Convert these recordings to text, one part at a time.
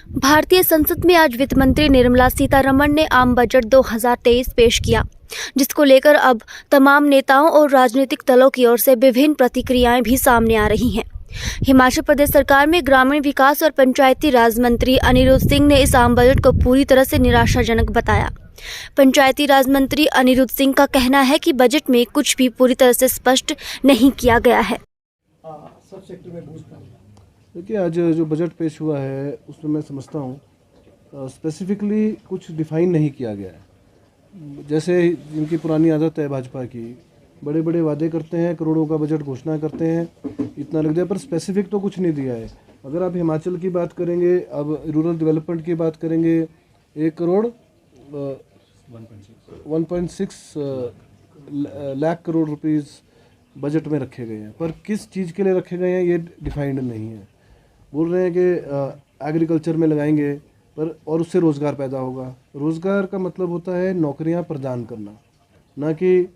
भारतीय संसद में आज वित्त मंत्री निर्मला सीतारमण ने आम बजट 2023 पेश किया, जिसको लेकर अब तमाम नेताओं और राजनीतिक दलों की ओर से विभिन्न प्रतिक्रियाएं भी सामने आ रही हैं। हिमाचल प्रदेश सरकार में ग्रामीण विकास और पंचायती राज मंत्री अनिरुद्ध सिंह ने इस आम बजट को पूरी तरह से निराशाजनक बताया। पंचायती राज मंत्री अनिरुद्ध सिंह का कहना है कि बजट में कुछ भी पूरी तरह से स्पष्ट नहीं किया गया है। सब सेक्टर में बूस्ट करेगा। देखिए, आज जो बजट पेश हुआ है उसमें मैं समझता हूँ स्पेसिफिकली कुछ डिफाइन नहीं किया गया है। जैसे जिनकी पुरानी आदत है भाजपा की, बड़े बड़े वादे करते हैं, करोड़ों का बजट घोषणा करते हैं, इतना लग दिया, पर स्पेसिफिक तो कुछ नहीं दिया है। अगर आप हिमाचल की बात करेंगे, अब रूरल डेवलपमेंट की बात करेंगे, 1 करोड़ 1.6 लाख करोड़ रुपीस बजट में रखे गए हैं, पर किस चीज़ के लिए रखे गए हैं ये डिफाइंड नहीं है। बोल रहे हैं कि एग्रीकल्चर में लगाएंगे पर और उससे रोज़गार पैदा होगा। रोज़गार का मतलब होता है नौकरियां प्रदान करना, ना कि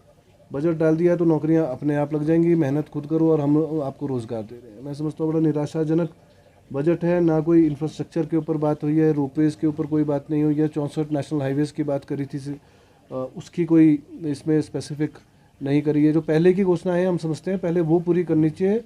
बजट डाल दिया तो नौकरियां अपने आप लग जाएंगी, मेहनत खुद करो और हम आपको रोज़गार दे रहे हैं। मैं समझता हूँ बड़ा निराशाजनक बजट है। ना कोई इंफ्रास्ट्रक्चर के ऊपर बात हुई है, रोपवेज़ के ऊपर कोई बात नहीं हुई है। 64 नेशनल हाईवेज़ की बात करी थी, उसकी कोई इसमें स्पेसिफिक नहीं करी है। जो पहले की घोषणा है हम समझते हैं पहले वो पूरी करनी चाहिए।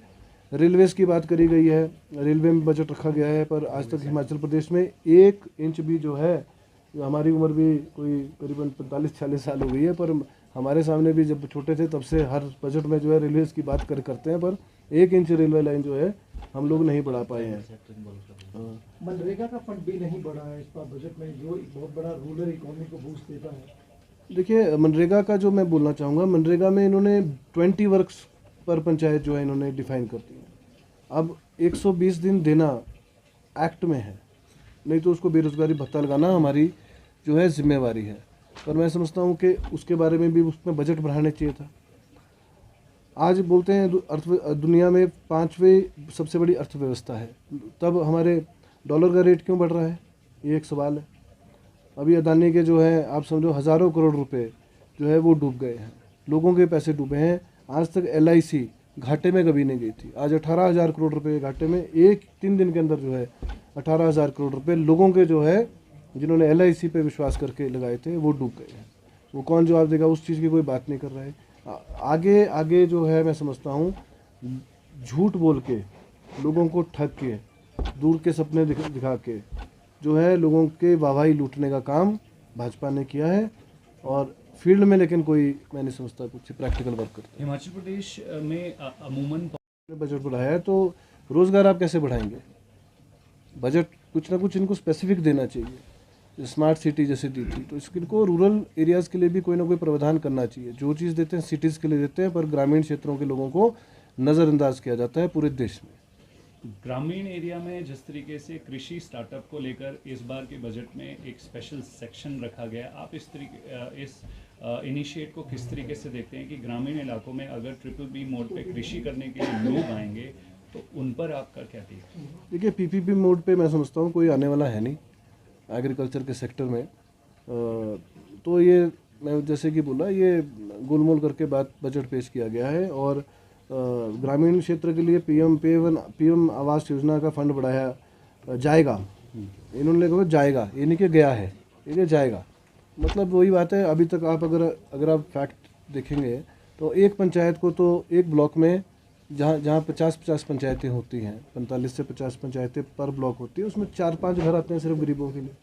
रेलवेज़ की बात करी गई है, रेलवे में बजट रखा गया है, पर आज तक हिमाचल प्रदेश में 1 इंच भी जो है, हमारी उम्र भी कोई करीबन 45-46 साल हो गई है, पर हमारे सामने भी जब छोटे थे तब से हर बजट में जो है रेलवेज़ की बात करते हैं, पर 1 इंच रेलवे लाइन जो है हम लोग नहीं बढ़ा पाए हैं। मनरेगा का फंड भी नहीं बढ़ा है इस बार बजट में, जो एक बहुत बड़ा रूरल इकोनॉमी को बूस्ट देता है। देखिए, मनरेगा का जो मैं बोलना चाहूँगा, मनरेगा में इन्होंने 20 वर्क्स पर पंचायत जो है इन्होंने डिफाइन कर दी है। अब 120 दिन देना एक्ट में है, नहीं तो उसको बेरोजगारी भत्ता लगाना हमारी जो है जिम्मेवारी है। पर मैं समझता हूँ कि उसके बारे में भी उसमें बजट बढ़ाने चाहिए था। आज बोलते हैं दुनिया में 5वीं सबसे बड़ी अर्थव्यवस्था है, तब हमारे डॉलर का रेट क्यों बढ़ रहा है, ये एक सवाल है। अभी अदानी के जो है आप समझो हज़ारों करोड़ रुपए जो है वो डूब गए हैं, लोगों के पैसे डूबे हैं। आज तक LIC घाटे में कभी नहीं गई थी। आज 18,000 करोड़ रुपए घाटे में 3 दिन के अंदर जो है 18,000 करोड़ रुपए लोगों के जो है जिन्होंने LIC पे विश्वास करके लगाए थे वो डूब गए हैं। वो कौन जवाब देगा, उस चीज़ की कोई बात नहीं कर रहा है। आगे आगे जो है मैं समझता हूँ झूठ बोल के, लोगों को ठग के, दूर के सपने दिखा के जो है लोगों के वाहवाही लूटने का काम भाजपा ने किया है, और फील्ड में लेकिन कोई मैं नहीं समझता कुछ प्रैक्टिकल वर्क करता है। हिमाचल प्रदेश में अमूमन बजट बढ़ाया है तो रोज़गार आप कैसे बढ़ाएंगे? बजट कुछ ना कुछ इनको स्पेसिफिक देना चाहिए। स्मार्ट सिटी जैसे दी थी, तो इसको रूरल एरियाज़ के लिए भी कोई ना कोई प्रावधान करना चाहिए। जो चीज़ देते हैं सिटीज़ के लिए देते हैं, पर ग्रामीण क्षेत्रों के लोगों को नज़रअंदाज किया जाता है पूरे देश में। ग्रामीण एरिया में जिस तरीके से कृषि स्टार्टअप को लेकर इस बार के बजट में एक स्पेशल सेक्शन रखा गया, आप इस इनिशिएट को किस तरीके से देखते हैं कि ग्रामीण इलाकों में अगर BBB मोड पे कृषि करने के लिए लोग आएंगे तो उन पर आपका क्या देखिए? देखिए, PPP मोड पे मैं समझता हूँ कोई आने वाला है नहीं एग्रीकल्चर के सेक्टर में। तो ये मैं जैसे कि बोला, ये गोलमोल करके बजट पेश किया गया है, और ग्रामीण क्षेत्र के लिए PM आवास योजना का फंड बढ़ाया जाएगा। इन्होंने कहा जाएगा, ये नहीं कि गया है, ये जाएगा। मतलब वही बात है। अभी तक आप अगर आप फैक्ट देखेंगे तो एक पंचायत को तो एक ब्लॉक में जहाँ 50 पंचायतें होती हैं, 45 से 50 पंचायतें पर ब्लॉक होती है, उसमें 4-5 घर आते हैं सिर्फ गरीबों के लिए।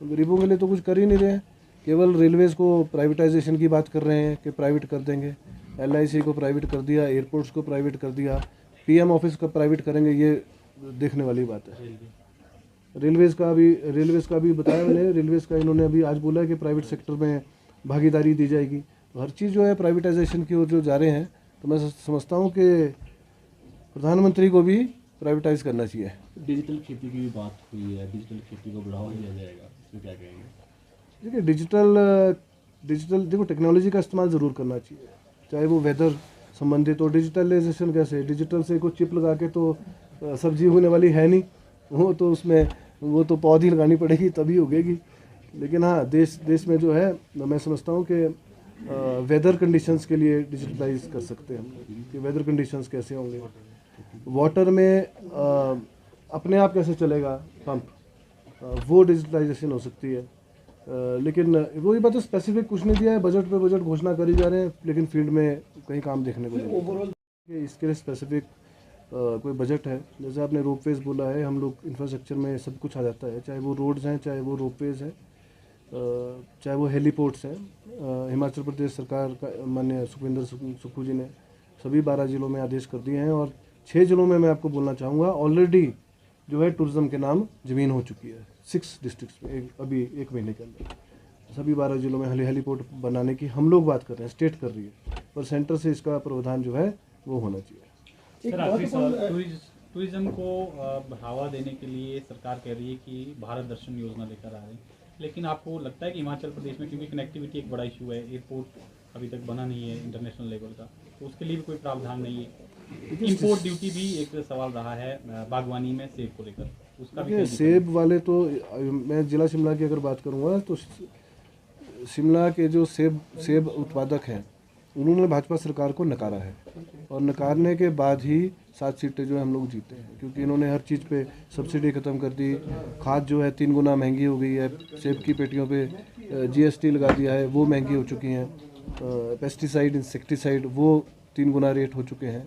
तो गरीबों के लिए तो कुछ कर ही नहीं रहे हैं, केवल रेलवेज़ को प्राइवेटाइजेशन की बात कर रहे हैं कि प्राइवेट कर देंगे। LIC को प्राइवेट कर दिया, एयरपोर्ट्स को प्राइवेट कर दिया, PM ऑफिस को प्राइवेट करेंगे, ये देखने वाली बात है। रेलवेज़ का भी बताया मैंने, रेलवेज़ का इन्होंने अभी आज बोला है कि प्राइवेट सेक्टर में भागीदारी दी जाएगी। तो हर चीज़ जो है प्राइवेटाइजेशन की ओर जो जा रहे हैं, तो मैं समझता हूँ कि प्रधानमंत्री को भी प्राइवेटाइज करना चाहिए। डिजिटल खेती की भी बात हुई है, डिजिटल खेती को बढ़ावा दिया जाएगा, इसमें क्या कहेंगे? देखिए, डिजिटल देखो, टेक्नोलॉजी का इस्तेमाल ज़रूर करना चाहिए, चाहे वो वेदर संबंधित हो। डिजिटलाइजेशन कैसे, डिजिटल से कोई चिप लगा के तो सब्जी होने वाली है नहीं, वो तो पौधी लगानी पड़ेगी तभी उगेगी। लेकिन हाँ, देश में जो है मैं समझता हूँ कि वेदर कंडीशंस के लिए डिजिटलाइज कर सकते हैं हम कि वेदर कंडीशंस कैसे होंगे। वाटर में अपने आप कैसे चलेगा पंप, वो डिजिटलाइजेशन हो सकती है। लेकिन वही बात है, स्पेसिफिक कुछ नहीं दिया है, बजट पे बजट घोषणा करी जा रहे हैं, लेकिन फील्ड में कहीं काम देखने को नहीं मिलता। ओवरऑल इसके लिए स्पेसिफिक कोई बजट है, जैसे आपने रोपवेज बोला है, हम लोग इंफ्रास्ट्रक्चर में सब कुछ आ जाता है, चाहे वो रोड्स हैं, चाहे वो रोपवेज हैं, चाहे वो हेलीपोर्ट्स हैं। हिमाचल प्रदेश सरकार का माननीय सुखविंदर सुक्खू जी ने सभी 12 जिलों में आदेश कर दिए हैं, और 6 जिलों में मैं आपको बोलना चाहूँगा ऑलरेडी जो है टूरिज्म के नाम ज़मीन हो चुकी है 6 डिस्ट्रिक्ट्स में, अभी 1 महीने के अंदर सभी 12 जिलों में हेलीपोर्ट बनाने की हम लोग बात कर रहे हैं, स्टेट कर रही है, पर सेंटर से इसका प्रावधान जो है वो होना चाहिए। एक सर, आखिरी सवाल, टूरिज्म को बढ़ावा देने के लिए सरकार कह रही है कि भारत दर्शन योजना लेकर आ रही है, लेकिन आपको लगता है कि हिमाचल प्रदेश में, क्योंकि कनेक्टिविटी एक बड़ा इशू है, एयरपोर्ट अभी तक बना नहीं है इंटरनेशनल लेवल का, तो उसके लिए भी कोई प्रावधान नहीं है। इंपोर्ट ड्यूटी भी एक सवाल रहा है बागवानी में सेब को लेकर, उसका भी सेब वाले तो मैं जिला शिमला की अगर बात करूँगा तो शिमला के जो सेब उत्पादक हैं उन्होंने भाजपा सरकार को नकारा है, और नकारने के बाद ही 7 सीटें जो है हम लोग जीते हैं, क्योंकि इन्होंने हर चीज़ पे सब्सिडी ख़त्म कर दी, खाद जो है 3 गुना महंगी हो गई है, सेब की पेटियों पे GST लगा दिया है, वो महंगी हो चुकी हैं, पेस्टिसाइड इंसेक्टिसाइड वो 3 गुना रेट हो चुके हैं,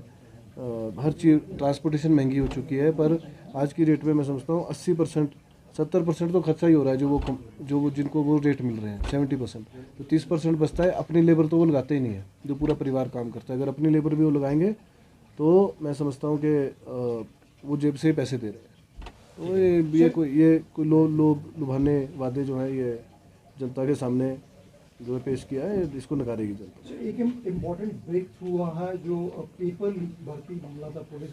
हर चीज़ ट्रांसपोर्टेशन महंगी हो चुकी है। पर आज की रेट में मैं समझता हूँ 80% 70% तो खर्चा ही हो रहा है, जो वो जिनको वो रेट मिल रहे हैं 70%, तो 30% बचता है। अपनी लेबर तो वो लगाते ही नहीं है, जो पूरा परिवार काम करता है, अगर अपनी लेबर भी वो लगाएंगे तो मैं समझता हूँ कि वो जेब से ही पैसे दे रहे हैं। तो ये कोई लुभाने वादे जो हैं ये जनता के सामने जो पेश किया है, इसको नकारेगी जनता। एक इम्पोर्टेंट ब्रेक थ्रू हुआ है जो पेपर लीक भर्ती मामला था पुलिस